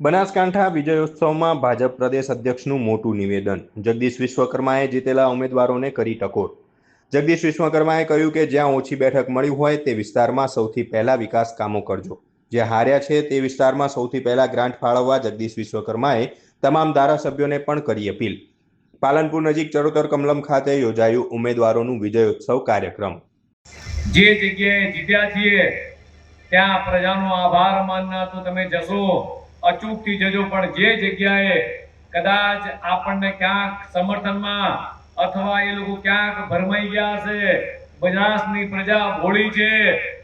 બનાસકાંઠા વિજયોત્સવમાં ભાજપ પ્રદેશ અધ્યક્ષનું મોટું નિવેદન। જગદીશ વિશ્વકર્માએ જીતેલા ઉમેદવારોને કરી ટકોર। જગદીશ વિશ્વકર્માએ કહ્યું કે જ્યાં ઓછી બેઠક મળી હોય તે વિસ્તારમાં સૌથી પહેલા વિકાસ કામો કરજો। જે હાર્યા છે તે વિસ્તારમાં સૌથી પહેલા ગ્રાન્ટ ફાળવવા જગદીશ વિશ્વકર્માએ તમામ ધારાસભ્યોને પણ કરી અપીલ। પાલનપુર નજીક ચરોતર કમલમ ખાતે યોજાયું ઉમેદવારોનું વિજયોત્સવ કાર્યક્રમ। જે જગ્યાએ જીત્યા છીએ ત્યાં પ્રજાનો આભાર માનના તો તમે જશો, અચૂકથી જજો, પણ જે જગ્યાએ કદાચ આપણને ક્યાંક સમર્થનમાં અથવા એ લોકો ક્યાંક ભરમાઈ ગયા છે, બનાસની પ્રજા ભોળી છે,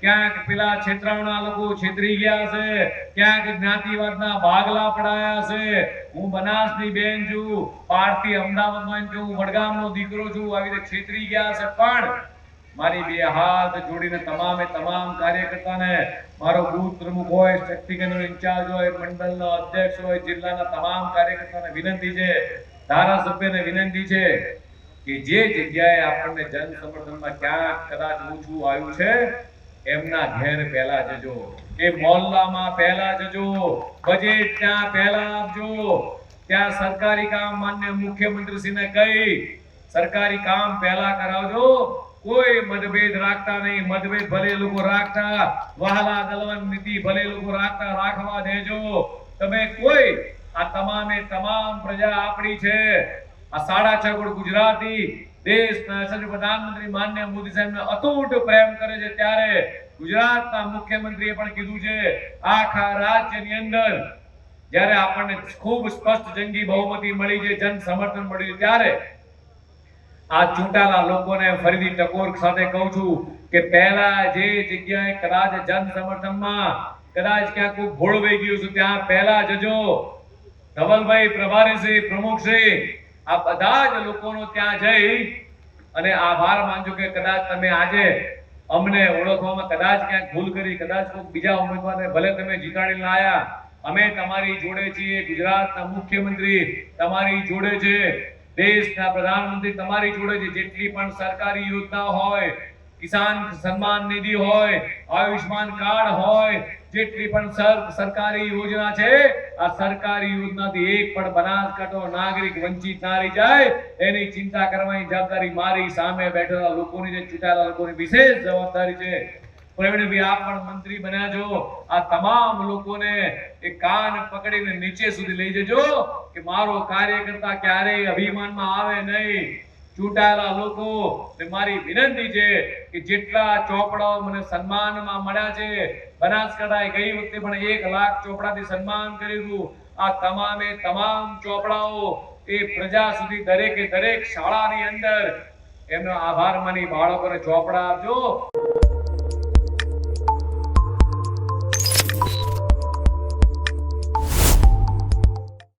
ક્યાંક પેલા છેતરાવના લોકો છેતરી ગયા છે, ક્યાંક જ્ઞાતિવાદના ભાગલા પડાયા છે। હું બનાસની બેન છું, પારથી અમદાવાદમાં છું, વડગામનો દીકરો છું, આવી રીતે છેતરી ગયા છે, પણ મારી બે હાથ જોડીને તમામે તમામ કાર્યકર્તાને, મારો બૂથ પ્રમુખ હોય, શક્તિ કેન્દ્રનો ઇન્ચાર્જ હોય, મંડળનો અધ્યક્ષ હોય, જિલ્લાના તમામ કાર્યકર્તાને વિનંતી છે, ધારાસભ્યને વિનંતી છે કે જે જગ્યાએ આપણને જન સમર્થનમાં ક્યાંક કદાચ ઓછું આવ્યું છે એમના ઘેર પહેલા જજો, એ મોહલ્લામાં પહેલા જજો, બજેટ ત્યાં પહેલા આપજો, ત્યાં સરકારી કામ માન્ય મુખ્યમંત્રીશ્રીને કહી સરકારી કામ પહેલા કરાવજો। કોઈ મતભેદ રાખતા નહીં, મતભેદ ભલે લોકો રાખતા, વહાલા દલવન નીતિ ભલે લોકો રાખતા, રાખવા દેજો। તમે કોઈ આ તમામે તમામ પ્રજા આપણી છે, આ 6.5 કરોડ ગુજરાતી દેશના યશસ્વી પ્રધાનમંત્રી માનનીય મોદી સાહેબને અતૂટ પ્રેમ કરે છે, ત્યારે ગુજરાતના મુખ્યમંત્રીએ પણ કીધું છે આખા રાજ્યની અંદર જ્યારે આપણને ખૂબ સ્પષ્ટ જંગી બહુમતી મળી છે, જન સમર્થન મળ્યું, ત્યારે આ ચૂંટાયેલા લોકોને ફરીથી ટકોર સાથે કહું છું કે પહેલા જે જગ્યાએ કદાચ જન સમર્થનમાં કદાચ ક્યાંક કોઈ ભોળવાઈ ગયું છે ત્યાં પહેલા જજો। ધવલભાઈ, પ્રભારીશ્રી, પ્રમુખશ્રી, આ બધા જ લોકોનો ત્યાં જઈ અને આભાર માનજો કે કદાચ તમે આજે અમને ઓળખવામાં કદાચ ક્યાંક ભૂલ કરી, કદાચ કોઈ બીજા ઉમેદવારને ભલે તમે જીતાડીને લાયા, અમે તમારી જોડે છીએ, ગુજરાતના મુખ્યમંત્રી તમારી જોડે છે, દેશના પ્રધાનમંત્રી તમારી જોડે છે, જેટલી પણ સરકારી યોજના હોય, કિસાન સન્માન નિધિ હોય, આયુષ્માન કાર્ડ હોય, જેટલી પણ સરકારી યોજના છે, આ સરકારી યોજનાથી એક પણ બનાસકાંઠો નાગરિક વંચિત ના રહી જાય એની ચિંતા કરવાની જવાબદારી મારી સામે બેઠેલા લોકોની છે, ચૂંટાયેલા લોકોની વિશેષ જવાબદારી છે। પ્રવીણભાઈ, આપ પણ મંત્રી બન્યા છો, આ તમામ લોકોને એક કાન પકડીને નીચે સુધી લઈ જજો કે મારો કાર્યકર્તા ક્યારેય અભિમાનમાં આવે નહીં। ચૂંટાયેલા લોકો મારી વિનંતી છે કે જેટલા ચોપડાઓ મને સન્માનમાં મળ્યા છે, બનાસકાંઠાએ ગઈ વખતે પણ 1 લાખ ચોપડાથી સન્માન કર્યું, આ તમામે તમામ ચોપડાઓ એ પ્રજા સુધી દરેકે દરેક શાળાની અંદર એમનો આભાર માની બાળકોને ચોપડા આપજો।